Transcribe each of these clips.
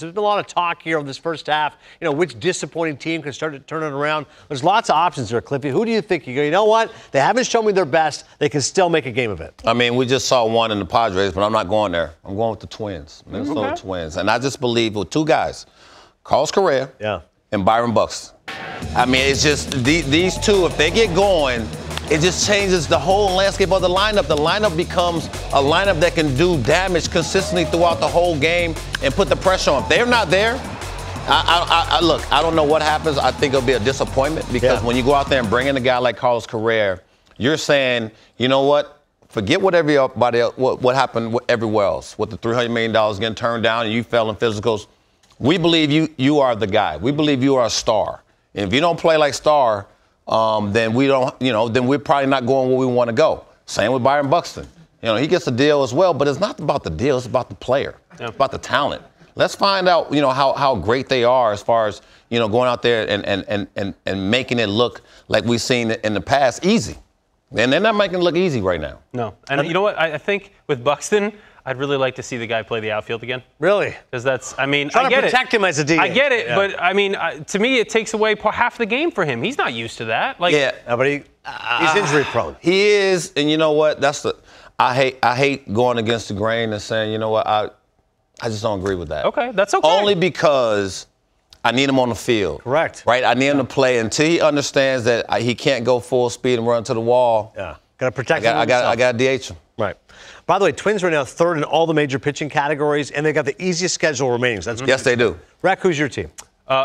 There's been a lot of talk here of this first half, which disappointing team can start to turn it around. There's lots of options there, Cliffy. Who do you think? You go, you know what? They haven't shown me their best. They can still make a game of it. I mean, we just saw one in the Padres, but I'm not going there. I'm going with the Twins, Minnesota Twins. And I just believe with two guys, Carlos Correa and Byron Buxton. I mean, it's just these two, if they get going, it just changes the whole landscape of the lineup. The lineup becomes a lineup that can do damage consistently throughout the whole game and put the pressure on. If they're not there, look, I don't know what happens. I think it'll be a disappointment because when you go out there and bring in a guy like Carlos Correa, you're saying, you know what? Forget whatever what happened everywhere else with the $300 million getting turned down and you fell in physicals. We believe you are the guy. We believe you are a star. And if you don't play like star, then we don't, then we're probably not going where we want to go. Same with Byron Buxton. He gets a deal as well, but it's not about the deal. It's about the player. It's about the talent. Let's find out, how great they are as far as, going out there and making it look like we've seen it in the past easy. And they're not making it look easy right now. No. And you know what? I think with Buxton, I'd really like to see the guy play the outfield again. Really? Because I get it. Trying to protect him as a DH. I get it, but I mean, to me, it takes away half the game for him. He's not used to that. But he's injury prone. He is, and you know what? I hate going against the grain and saying, you know what? I just don't agree with that. Okay, that's okay. Only because I need him on the field. Correct. Right? I need him to play until he understands that he can't go full speed and run to the wall. Yeah. Got to protect him. I got to DH him. Right. By the way, Twins are now third in all the major pitching categories, and they've got the easiest schedule remaining. So that's yes, they do. Rack, who's your team?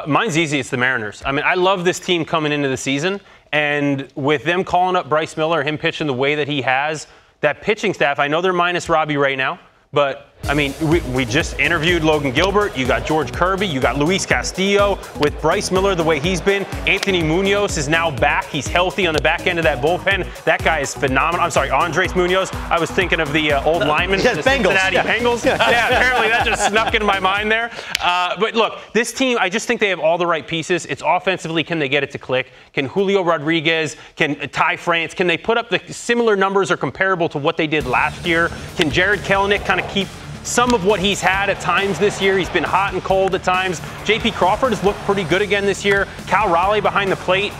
Mine's easy. It's the Mariners. I mean, I love this team coming into the season, and with them calling up Bryce Miller, him pitching the way that he has, that pitching staff, I know they're minus Robbie right now, but I mean, we just interviewed Logan Gilbert. You got George Kirby. You got Luis Castillo. With Bryce Miller, the way he's been, Anthony Munoz is now back. He's healthy on the back end of that bullpen. That guy is phenomenal. I'm sorry, Andres Munoz. I was thinking of the old lineman, the Cincinnati Bengals. Yeah, apparently that just snuck into my mind there. But look, this team, I just think they have all the right pieces. It's offensively, can they get it to click? Can Julio Rodriguez, can Ty France, can they put up the similar numbers or comparable to what they did last year? Can Jared Kelenic kind of keep some of what he's had at times this year? He's been hot and cold at times. J.P. Crawford has looked pretty good again this year. Cal Raleigh behind the plate,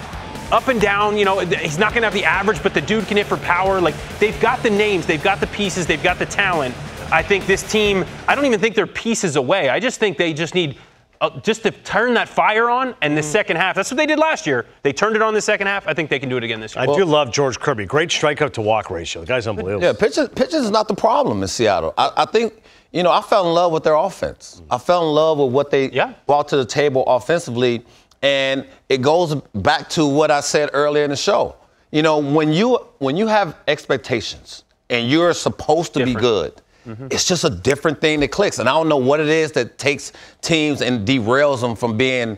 up and down. He's not going to have the average, but the dude can hit for power. Like, they've got the names, they've got the pieces, they've got the talent. I think this team, I don't even think they're pieces away. I just think they just need just to turn that fire on in the second half. That's what they did last year. They turned it on the second half. I think they can do it again this year. I do love George Kirby. Great strikeout to walk ratio. The guy's unbelievable. Yeah, pitching is not the problem in Seattle. I think, I fell in love with their offense. I fell in love with what they brought to the table offensively. And it goes back to what I said earlier in the show. When you have expectations and you're supposed to be good, it's just a different thing that clicks. And I don't know what it is that takes teams and derails them from being,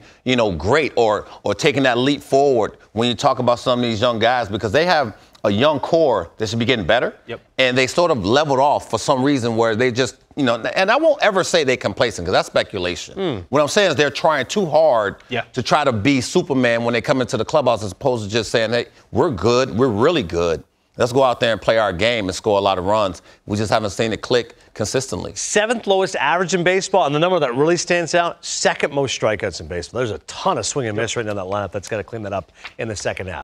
great or taking that leap forward when you talk about some of these young guys, because they have a young core that should be getting better. And they sort of leveled off for some reason where they just, and I won't ever say they're complacent because that's speculation. What I'm saying is they're trying too hard to try to be Superman when they come into the clubhouse as opposed to just saying, hey, we're good, we're really good. Let's go out there and play our game and score a lot of runs. We just haven't seen it click consistently. 7th lowest average in baseball, and the number that really stands out, 2nd most strikeouts in baseball. There's a ton of swing and miss right now in that lineup. That's got to clean that up in the second half.